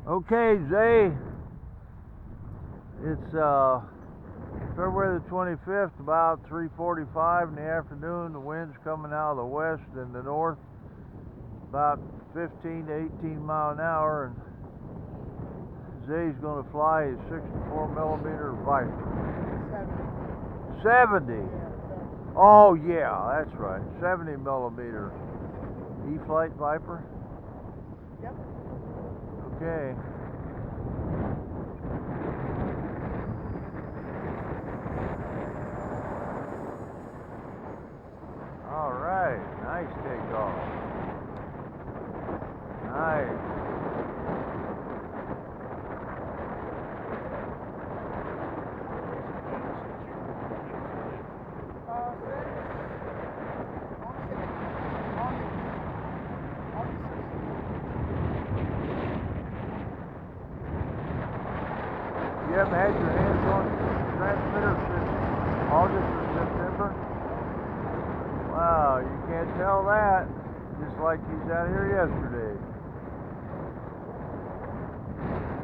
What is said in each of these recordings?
Okay, Zay, it's February the 25th, about 3:45 in the afternoon. The wind's coming out of the west and the north, about 15 to 18 mile an hour, and Zay's going to fly his 64 millimeter Viper. 70. Oh yeah, that's right. 70 millimeter Eflight Viper. Yep. Okay. All right. Nice takeoff. Nice. You haven't had your hands on the transmitter since August or September? Wow, you can't tell that. Just like he's out here yesterday.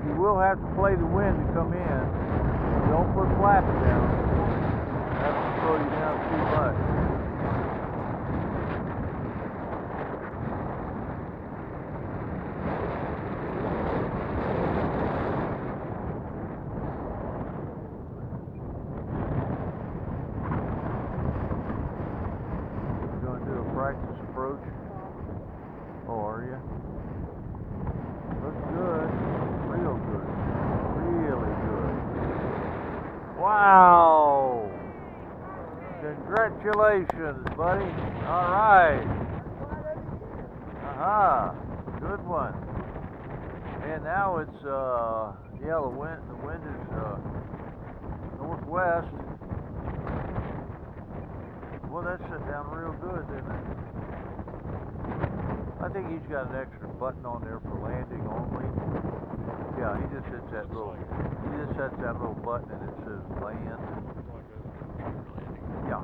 You will have to play the wind to come in. Don't put flaps down. That will slow you down too much. Practice approach. Oh, are you? Looks good. Real good. Really good. Wow! Congratulations, buddy. All right. Aha. Good one. And now it's yeah, the wind is northwest. Well, that set down real good, didn't it? I think he's got an extra button on there for landing only. Yeah, he just hits that little button and it says land. Like a landing. Yeah.